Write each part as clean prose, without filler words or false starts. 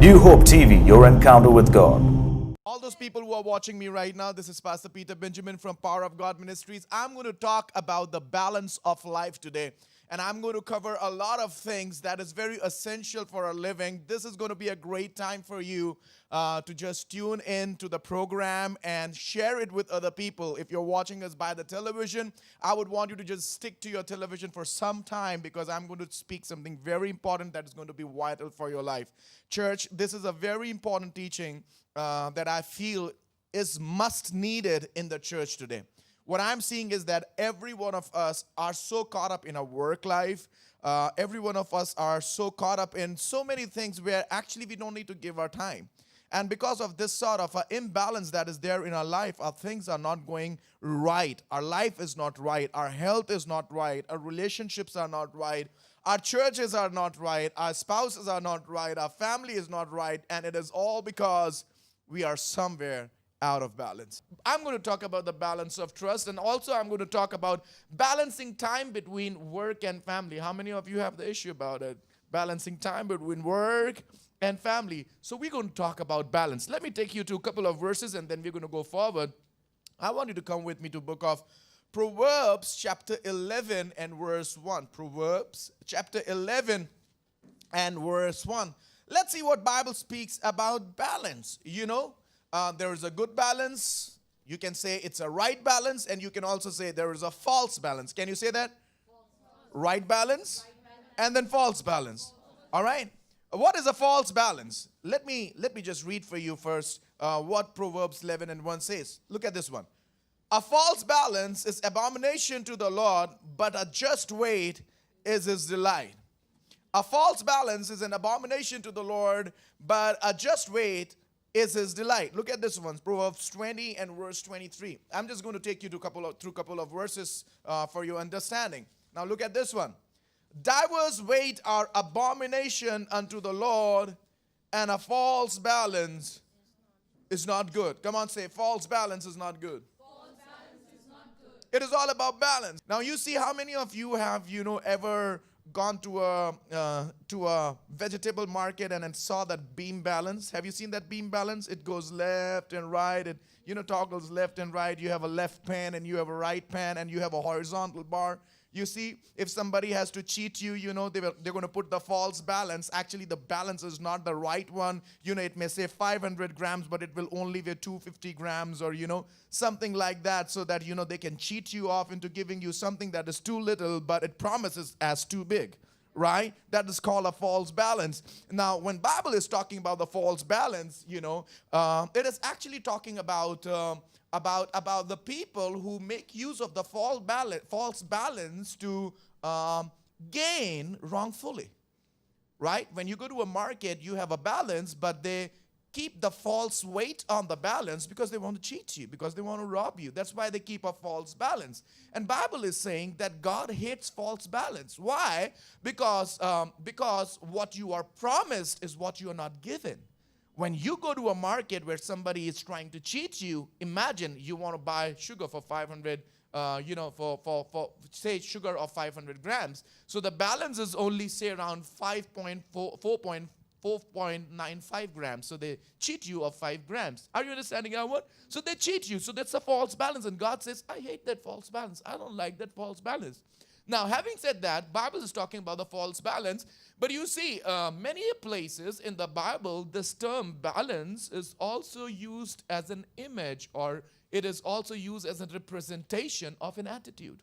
New Hope TV, your encounter with God. All those people who are watching me right now, this is Pastor Peter Benjamin from Power of God Ministries. I'm going to talk about the balance of life today. And I'm going to cover a lot of things that is very essential for our living. This is going to be a great time for you to just tune in to the program and share it with other people. If you're watching us by the television, I would want you to just stick to your television for some time because I'm going to speak something very important that is going to be vital for your life. Church, this is a very important teaching that I feel is must needed in the church today. What I'm seeing is that every one of us are so caught up in our work life. Every one of us are so caught up in so many things where actually we don't need to give our time. And because of this sort of imbalance that is there in our life, our things are not going right. Our life is not right. Our health is not right. Our relationships are not right. Our churches are not right. Our spouses are not right. Our family is not right. And it is all because we are somewhere out of balance. I'm going to talk about the balance of trust, and also I'm going to talk about balancing time between work and family. How many of you have the issue about it? Balancing time between work and family. So we're going to talk about balance. Let me take you to a couple of verses and then we're going to go forward. I want you to come with me to book of Proverbs chapter 11 and verse 1. Proverbs chapter 11 and verse 1. Let's see what Bible speaks about balance. There is a good balance. You can say it's a right balance, and you can also say there is a false balance. Can you say that? Right balance and then false balance. All right. What is a false balance? Let me just read for you first what Proverbs 11 and 1 says. Look at this one. A false balance is abomination to the Lord, but a just weight is his delight. A false balance is an abomination to the Lord, but a just weight is his delight. Look at this one, Proverbs 20 and verse 23. I'm just going to take you to through a couple of verses for your understanding. Now look at this one. Diverse weight are abomination unto the Lord, and a false balance is not good. Come on, say false balance is not good. False balance is not good. It is all about balance. Now you see how many of you have, ever gone to a vegetable market and then saw that beam balance. Have you seen that beam balance? It goes left and right. It toggles left and right. You have a left pan and you have a right pan and you have a horizontal bar. You see, if somebody has to cheat you, they're going to put the false balance. Actually, the balance is not the right one. It may say 500 grams, but it will only weigh 250 grams or, something like that, so that, they can cheat you off into giving you something that is too little, but it promises as too big. Right? That is called a false balance. Now, when Bible is talking about the false balance, it is actually talking about the people who make use of the false balance to gain wrongfully. Right? When you go to a market, you have a balance, but they keep the false weight on the balance because they want to cheat you, because they want to rob you. That's why they keep a false balance. And Bible is saying that God hates false balance. Why? Because what you are promised is what you are not given. When you go to a market where somebody is trying to cheat you, imagine you want to buy sugar for 500 for say sugar of 500 grams. So the balance is only say around 4.95 grams. So they cheat you of 5 grams. Are you understanding how what? So they cheat you. So that's a false balance. And God says, I hate that false balance. I don't like that false balance. Now, having said that, Bible is talking about the false balance. But you see, many places in the Bible, this term balance is also used as an image, or it is also used as a representation of an attitude.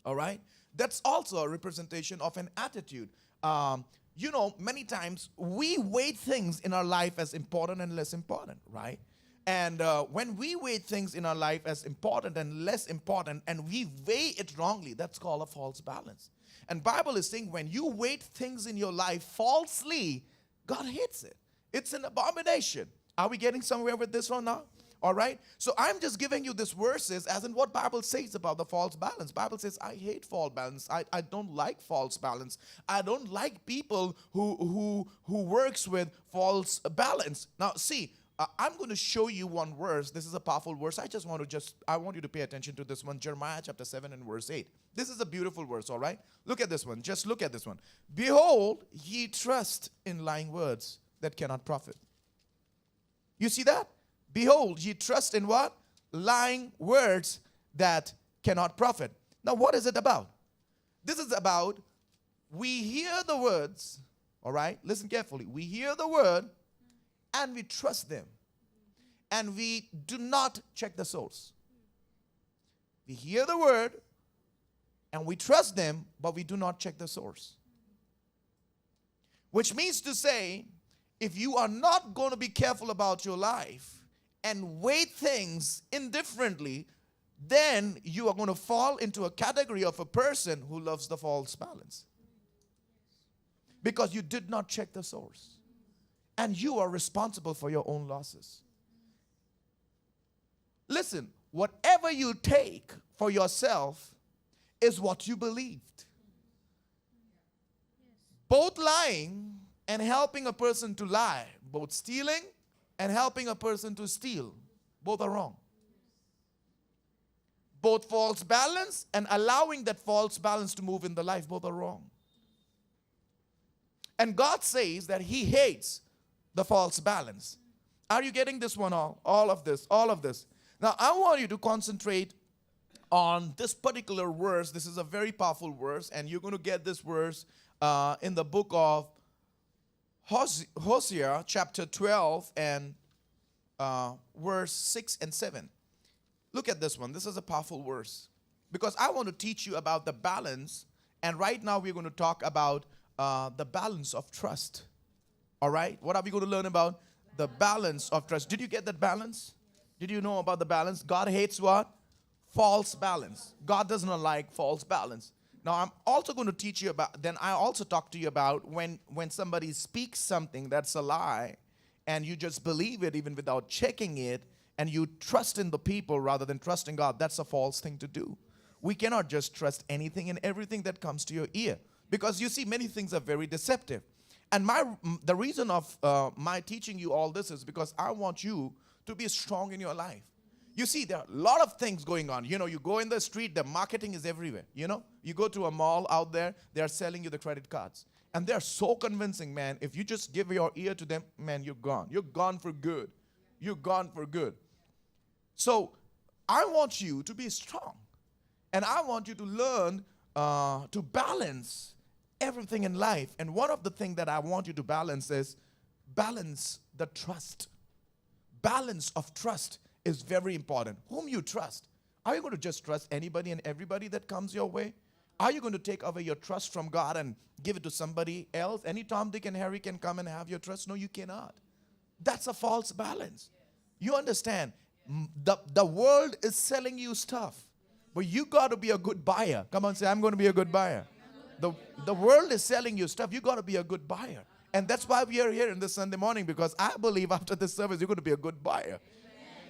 All right? That's also a representation of an attitude. Many times we weigh things in our life as important and less important, right? And when we weigh things in our life as important and less important, and we weigh it wrongly, that's called a false balance. And Bible is saying when you weigh things in your life falsely, God hates it. It's an abomination. Are we getting somewhere with this one now? All right. So I'm just giving you these verses as in what Bible says about the false balance. Bible says, I hate false balance. I don't like false balance. I don't like people who works with false balance. Now, see, I'm going to show you one verse. This is a powerful verse. I want you to pay attention to this one. Jeremiah chapter 7 and verse 8. This is a beautiful verse, all right? Look at this one. Just look at this one. Behold, ye trust in lying words. that cannot profit. You see that? Behold, ye trust in what? Lying words that cannot profit. Now, what is it about? This is about we hear the words, all right? Listen carefully. We hear the word and we trust them. And we do not check the source. We hear the word and we trust them, but we do not check the source. Which means to say, if you are not going to be careful about your life and weigh things indifferently, then you are going to fall into a category of a person who loves the false balance. Because you did not check the source. And you are responsible for your own losses. Listen, whatever you take for yourself is what you believed. Both lying and helping a person to lie, both stealing and helping a person to steal, both are wrong. Both false balance and allowing that false balance to move in the life, both are wrong. And God says that He hates the false balance. Are you getting this one all? All of this. Now, I want you to concentrate on this particular verse. This is a very powerful verse, and you're going to get this verse in the book of Hosea, chapter 12, and verse 6 and 7. Look at this one. This is a powerful verse, because I want to teach you about the balance, and right now we're going to talk about the balance of trust. All right? What are we going to learn about? The balance of trust. Did you get that balance? Did you know about the balance? God hates what? False balance. God does not like false balance. Now, I'm also going to teach you about, then I also talk to you about when somebody speaks something that's a lie, and you just believe it even without checking it, and you trust in the people rather than trusting God. That's a false thing to do. We cannot just trust anything and everything that comes to your ear, because you see, many things are very deceptive. And the reason of my teaching you all this is because I want you to be strong in your life. You see, there are a lot of things going on. You know, you go in the street, the marketing is everywhere. You know, you go to a mall out there, they are selling you the credit cards. And they're so convincing, man. If you just give your ear to them, man, you're gone. You're gone for good. You're gone for good. So I want you to be strong. And I want you to learn to balance everything in life. And one of the things that I want you to balance is balance the trust. Balance of trust is very important. Whom you trust. Are you going to just trust anybody and everybody that comes your way? Are you going to take away your trust from God and give it to somebody else? Any Tom, Dick, and Harry can come and have your trust? No, you cannot. That's a false balance. You understand? The world is selling you stuff, but you got to be a good buyer. Come on, say, I'm going to be a good buyer. The world is selling you stuff. You got to be a good buyer. And that's why we are here in this Sunday morning, because I believe after this service, you're going to be a good buyer.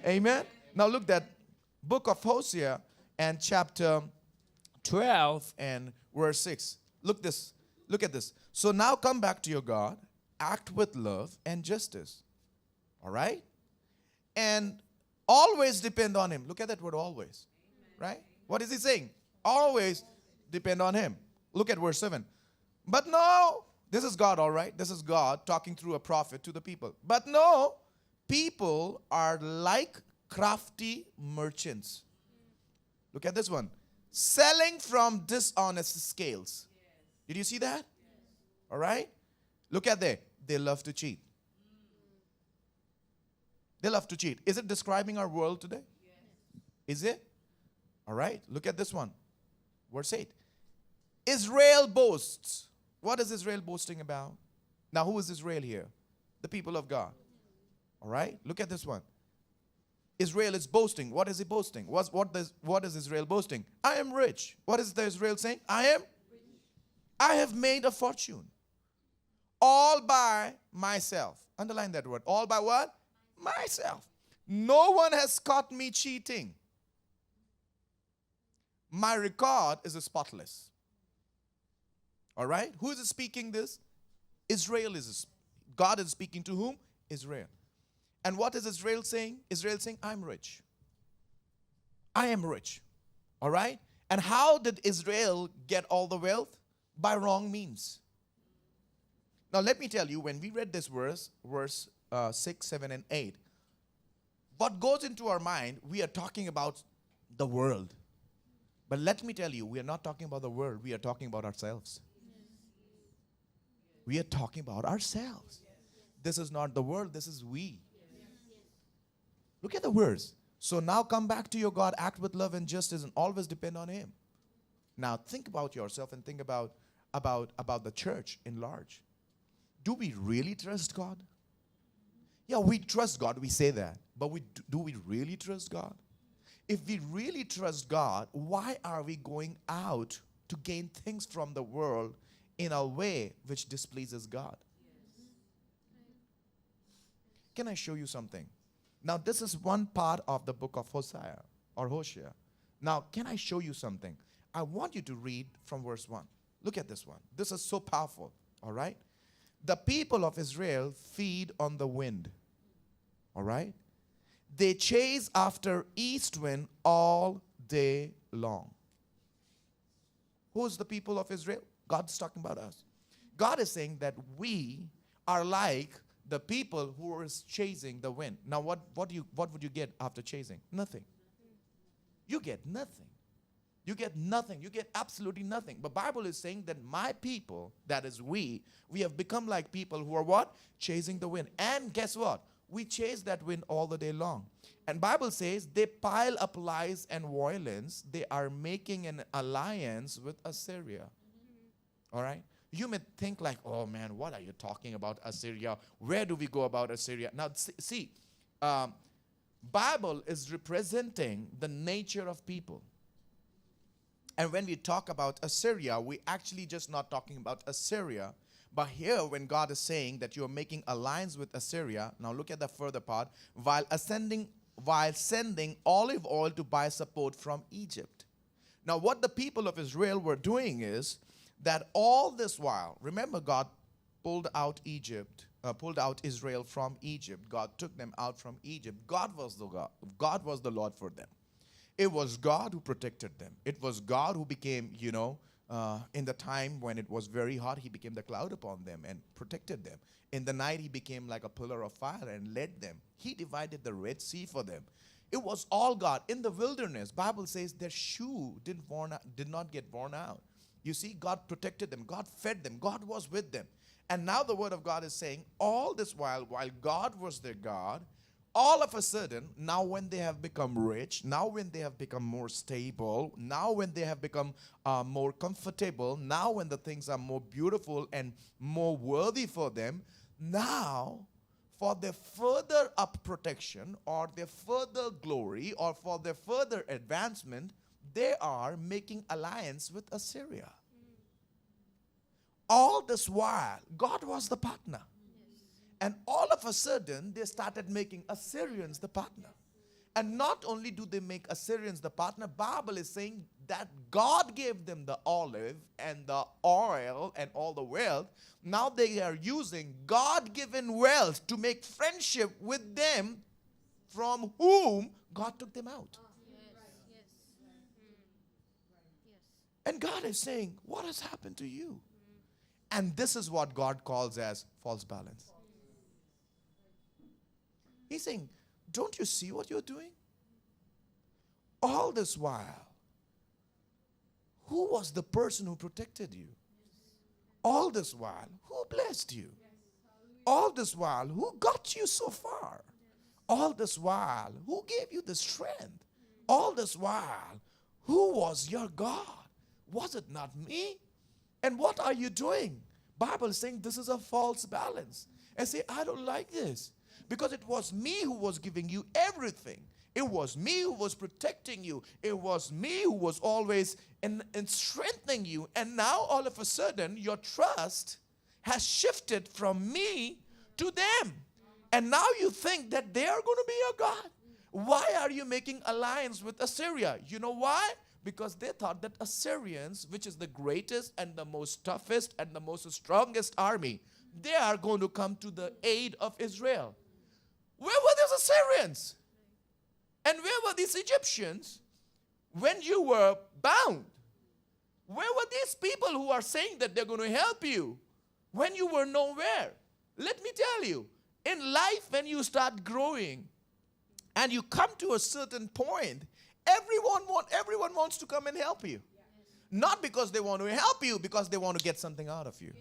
Amen. Now look at book of Hosea and chapter 12 and verse 6. Look at this. So now come back to your God, act with love and justice. All right? And always depend on Him. Look at that word, always. Right? What is He saying? Always depend on Him. Look at verse 7. But no, this is God, all right? This is God talking through a prophet to the people. But no, people are like crafty merchants. Look at this one. Selling from dishonest scales. Did you see that? All right? Look at there. They love to cheat. They love to cheat. Is it describing our world today? Is it? All right. Look at this one. Verse 8. Israel boasts. What is Israel boasting about? Now, who is Israel here? The people of God. All right? Look at this one. Israel is boasting. What is he boasting? What is Israel boasting? I am rich. What is the Israel saying? I have made a fortune. All by myself. Underline that word. All by what? Myself. No one has caught me cheating. My record is spotless. All right? Who is speaking this? Israel is. God is speaking to whom? Israel. And what is Israel saying? Israel saying, I'm rich. I am rich. All right? And how did Israel get all the wealth? By wrong means. Now, let me tell you, when we read this verse 6, 7, and 8, what goes into our mind, we are talking about the world. But let me tell you, we are not talking about the world, we are talking about ourselves. We are talking about ourselves. This is not the world, this is we. Look at the words. So now come back to your God, act with love and justice, and always depend on Him. Now think about yourself and think about the church in large. Do we really trust God? Yeah, we trust God, we say that. But do we really trust God? If we really trust God, why are we going out to gain things from the world in a way which displeases God? Can I show you something? Now, this is one part of the book of Hosea or Hosea. Now, can I show you something? I want you to read from verse 1. Look at this one. This is so powerful, all right? The people of Israel feed on the wind, all right? They chase after east wind all day long. Who's the people of Israel? God's talking about us. God is saying that we are like the people who are chasing the wind. Now, what would you get after chasing? Nothing. You get nothing. You get nothing. You get absolutely nothing. But Bible is saying that my people, that is we have become like people who are what? Chasing the wind. And guess what? We chase that wind all the day long. And Bible says they pile up lies and violence. They are making an alliance with Assyria. All right? You may think like, oh man, what are you talking about Assyria? Where do we go about Assyria? Now see, Bible is representing the nature of people. And when we talk about Assyria, we actually just not talking about Assyria. But here, when God is saying that you are making alliance with Assyria, now look at the further part, while sending olive oil to buy support from Egypt. Now, what the people of Israel were doing is that all this while, remember, God pulled out Israel from Egypt. God took them out from Egypt. God was the Lord for them. It was God who protected them. It was God who became, in the time when it was very hot, He became the cloud upon them and protected them. In the night, He became like a pillar of fire and led them. He divided the Red Sea for them. It was all God. In the wilderness, Bible says their shoe did not get worn out. You see, God protected them. God fed them. God was with them. And now the word of God is saying, all this while God was their God, all of a sudden, now when they have become rich, now when they have become more stable, now when they have become more comfortable, now when the things are more beautiful and more worthy for them, now for their further up protection or their further glory or for their further advancement, they are making alliance with Assyria. All this while, God was the partner. And all of a sudden, they started making Assyrians the partner. And not only do they make Assyrians the partner, Bible is saying that God gave them the olive and the oil and all the wealth. Now they are using God-given wealth to make friendship with them from whom God took them out. And God is saying, what has happened to you? And this is what God calls as false balance. He's saying, don't you see what you're doing? All this while, who was the person who protected you? All this while, who blessed you? All this while, who got you so far? All this while, who gave you the strength? All this while, who was your God? Was it not me? And what are you doing? Bible is saying this is a false balance. And say, I don't like this. Because it was me who was giving you everything. It was me who was protecting you. It was me who was always in strengthening you. And now all of a sudden your trust has shifted from me to them. And now you think that they are going to be your God. Why are you making alliance with Assyria? You know why? Because they thought that Assyrians, which is the greatest and the most toughest and the most strongest army, they are going to come to the aid of Israel. Where were these Assyrians? And where were these Egyptians when you were bound? Where were these people who are saying that they're going to help you when you were nowhere. Let me tell you, in life, when you start growing and you come to a certain point, everyone wants to come and help you. Not because they want to help you, because they want to get something out of you.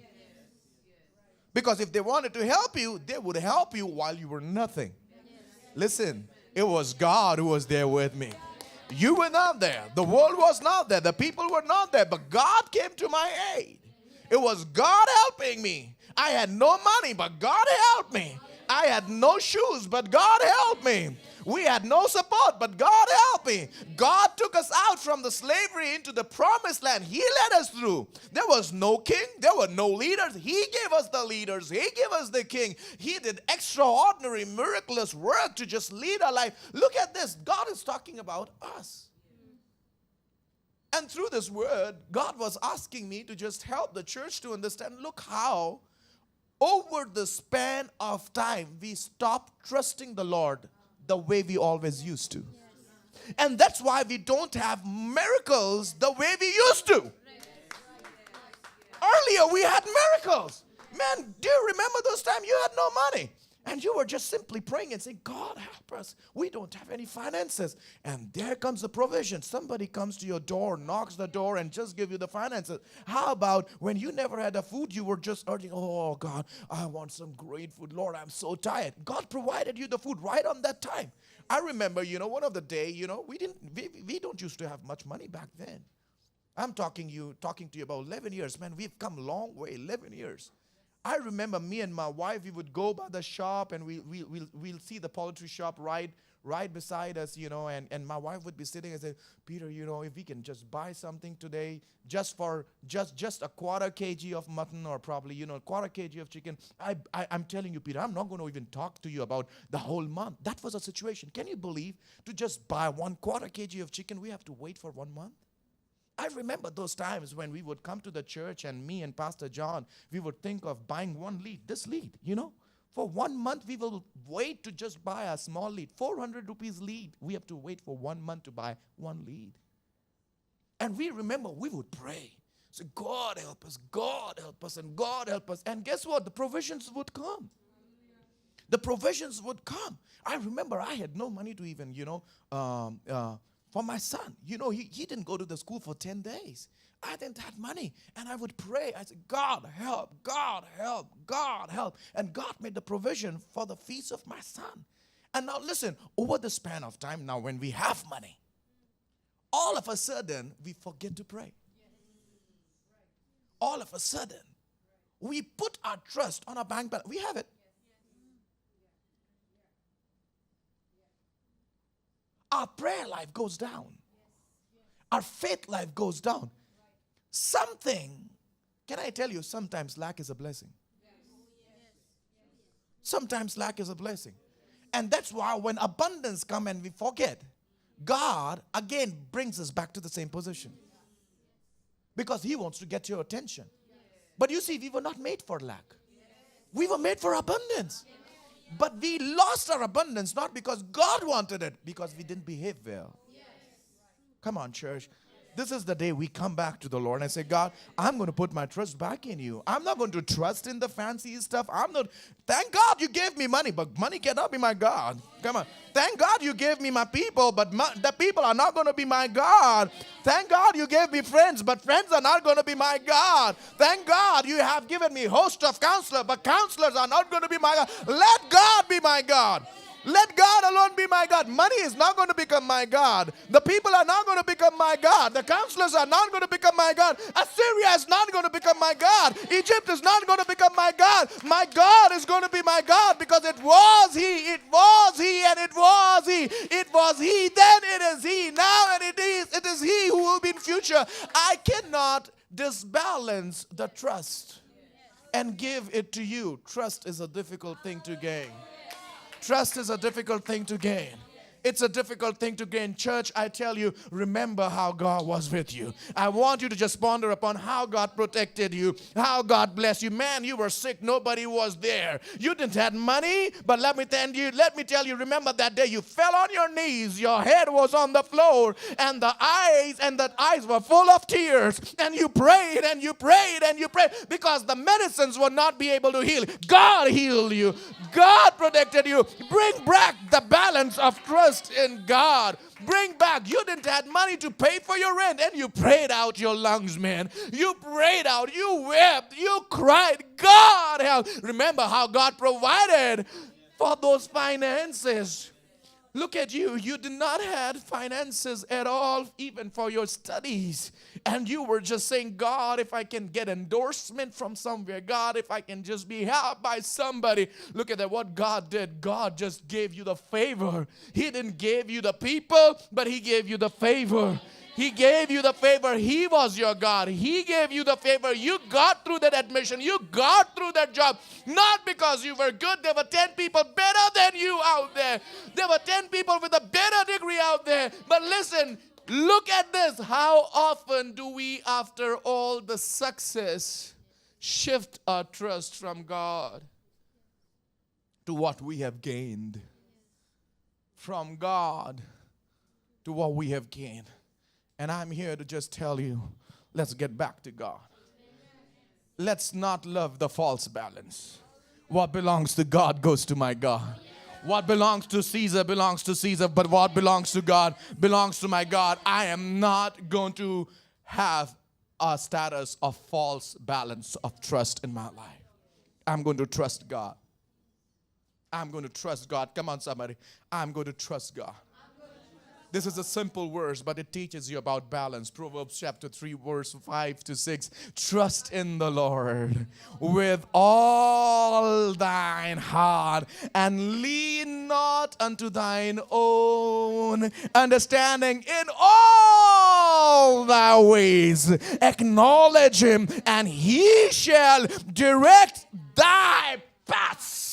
Because if they wanted to help you, they would help you while you were nothing. Listen, it was God who was there with me. You were not there. The world was not there. The people were not there. But God came to my aid. It was God helping me. I had no money, but God helped me. I had no shoes, but God helped me. We had no support, but God helped me. God took us out from the slavery into the promised land. He led us through. There was no king. There were no leaders. He gave us the leaders. He gave us the king. He did extraordinary, miraculous work to just lead our life. Look at this. God is talking about us. And through this word, God was asking me to just help the church to understand, look how over the span of time, we stopped trusting the Lord the way we always used to. And that's why we don't have miracles the way we used to. Earlier, we had miracles. Man, do you remember those times you had no money? And you were just simply praying and saying, God, help us. We don't have any finances. And there comes the provision. Somebody comes to your door, knocks the door, and just give you the finances. How about when you never had the food, you were just urging, oh, God, I want some great food. Lord, I'm so tired. God provided you the food right on that time. I remember, one of the day, we don't used to have much money back then. I'm talking to you about 11 years. Man, we've come a long way, 11 years. I remember me and my wife, we would go by the shop and we'll see the poultry shop right beside us, and my wife would be sitting and say, Peter, if we can just buy something today just for just a quarter kg of mutton or probably, a quarter kg of chicken. I'm telling you, Peter, I'm not going to even talk to you about the whole month. That was a situation. Can you believe to just buy 1/4 kg of chicken, we have to wait for 1 month? I remember those times when we would come to the church and me and Pastor John, we would think of buying one lead, this lead, For 1 month, we will wait to just buy a small lead. 400 rupees lead. We have to wait for 1 month to buy one lead. And we remember we would pray. So God help us, God help us, and God help us. And guess what? The provisions would come. The provisions would come. I remember I had no money to even, for my son. He didn't go to the school for 10 days. I didn't have money. And I would pray. I said, God help, God help, God help. And God made the provision for the feast of my son. And now listen, over the span of time, now when we have money, all of a sudden, we forget to pray. All of a sudden, we put our trust on a bank balance. We have it. Our prayer life goes down. Our faith life goes down. Something, can I tell you, sometimes lack is a blessing. Sometimes lack is a blessing. And that's why when abundance comes and we forget, God again brings us back to the same position. Because He wants to get your attention. But you see, we were not made for lack. We were made for abundance. But we lost our abundance not because God wanted it, because we didn't behave well. Come on, church. This is the day we come back to the Lord and say, God, I'm going to put my trust back in you. I'm not going to trust in the fancy stuff. Thank God you gave me money, but money cannot be my God. Come on. Thank God you gave me my people, but the people are not going to be my God. Thank God you gave me friends, but friends are not going to be my God. Thank God you have given me host of counselors, but counselors are not going to be my God. Let God be my God. Let God alone be my God. Money is not going to become my God. The people are not going to become my God. The counselors are not going to become my God. Assyria is not going to become my God. Egypt is not going to become my God. My God is going to be my God because it was He, and it was He. It was He, then it is He, now and it is He who will be in future. I cannot disbalance the trust and give it to you. Trust is a difficult thing to gain. Trust is a difficult thing to gain. It's a difficult thing to gain. Church, I tell you, remember how God was with you. I want you to just ponder upon how God protected you, how God blessed you. Man, you were sick. Nobody was there. You didn't have money, but let me tell you, remember that day you fell on your knees. Your head was on the floor, and the eyes were full of tears. And you prayed and you prayed and you prayed because the medicines would not be able to heal. God healed you. God protected you. Bring back the balance of trust in God. Bring back. You didn't have money to pay for your rent, and you prayed out your lungs, man. You prayed out. You wept. You cried. God help. Remember how God provided for those finances. Look at you. You did not have finances at all, even for your studies. And you were just saying, God, if I can get endorsement from somewhere, God, if I can just be helped by somebody. Look at that. What God did, God just gave you the favor. He didn't give you the people, but He gave you the favor. He gave you the favor. He was your God. He gave you the favor. You got through that admission. You got through that job. Not because you were good. There were 10 people better than you out there. There were 10 people with a better degree out there. But listen, look at this. How often do we, after all the success, shift our trust from God to what we have gained? From God to what we have gained. And I'm here to just tell you, let's get back to God. Let's not love the false balance. What belongs to God goes to my God. What belongs to Caesar belongs to Caesar, but what belongs to God belongs to my God. I am not going to have a status of false balance of trust in my life. I'm going to trust God. I'm going to trust God. Come on, somebody. I'm going to trust God. This is a simple verse, but it teaches you about balance. Proverbs chapter 3, verse 5 to 6. Trust in the Lord with all thine heart, and lean not unto thine own understanding. In all thy ways acknowledge Him, and He shall direct thy paths.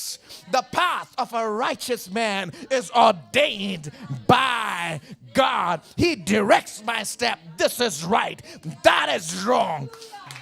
The path of a righteous man is ordained by God. He directs my step. This is right. That is wrong.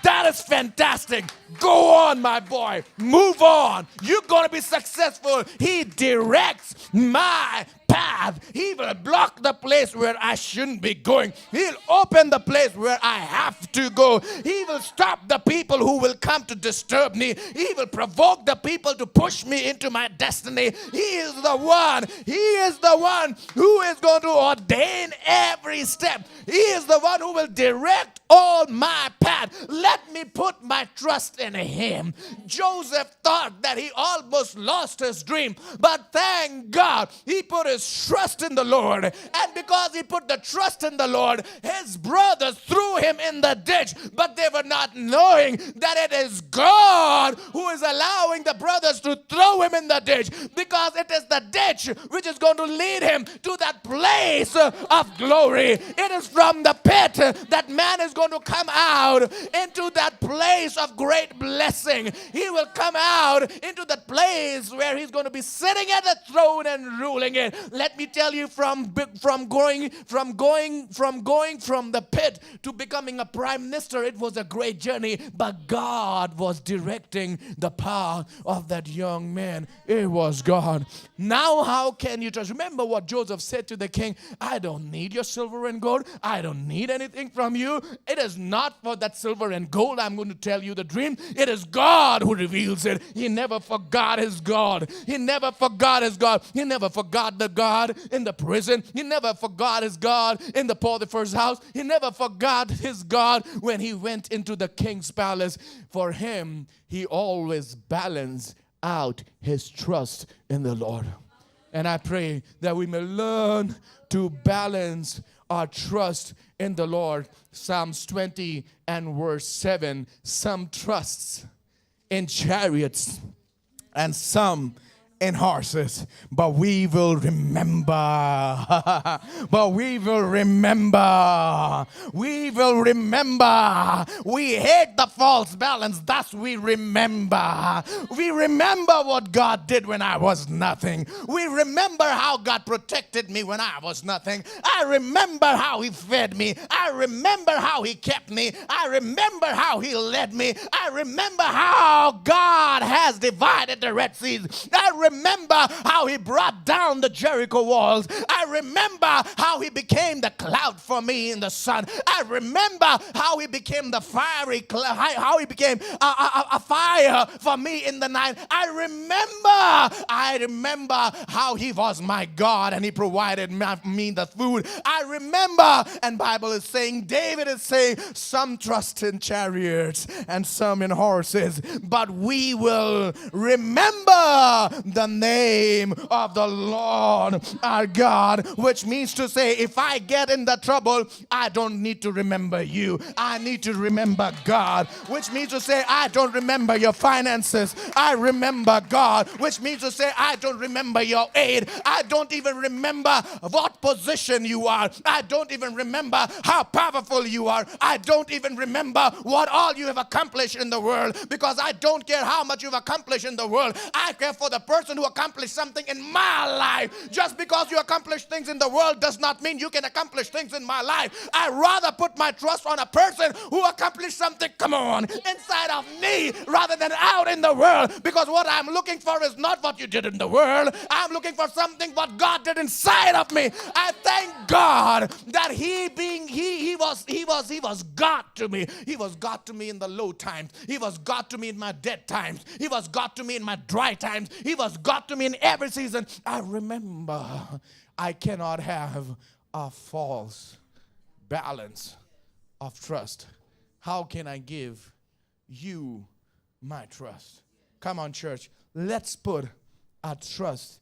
That is fantastic. Go on, my boy. Move on. You're going to be successful. He directs my path. He will block the place where I shouldn't be going. He'll open the place where I have to go. He will stop the people who will come to disturb me. He will provoke the people to push me into my destiny. He is the one. He is the one who is going to ordain every step. He is the one who will direct all my path. Let me put my trust in Him. Joseph thought that he almost lost his dream, but thank God he put his trust in the Lord. And because he put the trust in the Lord, his brothers threw him in the ditch, but they were not knowing that it is God who is allowing the brothers to throw him in the ditch, because it is the ditch which is going to lead him to that place of glory. It is from the pit that man is going to come out into that place of great blessing. He will come out into that place where he's going to be sitting at the throne and ruling it. Let me tell you, from going from the pit to becoming a prime minister, it was a great journey, but God was directing the path of that young man. It was God. Now how can you trust? Remember what Joseph said to the king, I don't need your silver and gold. I don't need anything from you. It is not for that silver and gold I'm going to tell you the dream. It is God who reveals it. He never forgot his God. He never forgot his God. He never forgot the God in the prison. He never forgot his God in the Potiphar's house. He never forgot his God when he went into the king's palace. For him, he always balanced out his trust in the Lord. And I pray that we may learn to balance our trust in the Lord. Psalms 20 and verse 7. Some trusts in chariots and some in horses, but we will remember. But we will remember. We will remember. We hate the false balance, thus we remember. We remember what God did when I was nothing. We remember how God protected me when I was nothing. I remember how He fed me. I remember how He kept me. I remember how He led me. I remember how God has divided the Red Seas. I remember how He brought down the Jericho walls. I remember how He became the cloud for me in the sun. I remember how He became the fiery cloud, how He became a fire for me in the night. I remember how He was my God and He provided me the food. I remember, and Bible is saying, David is saying, some trust in chariots and some in horses, but we will remember the name of the Lord our God, which means to say, if I get in the trouble, I don't need to remember you. I need to remember God, which means to say, I don't remember your finances. I remember God, which means to say, I don't remember your aid. I don't even remember what position you are. I don't even remember how powerful you are. I don't even remember what all you have accomplished in the world, because I don't care how much you've accomplished in the world. I care for the person who accomplished something in my life. Just because you accomplish things in the world does not mean you can accomplish things in my life. I rather put my trust on a person who accomplished something, come on, inside of me rather than out in the world, because what I'm looking for is not what you did in the world. I'm looking for something what God did inside of me. I thank God that He was God to me. He was God to me in the low times. He was God to me in my dead times. He was God to me in my dry times. He was God to me in every season. I remember I cannot have a false balance of trust. How can I give you my trust? Come on, church. Let's put our trust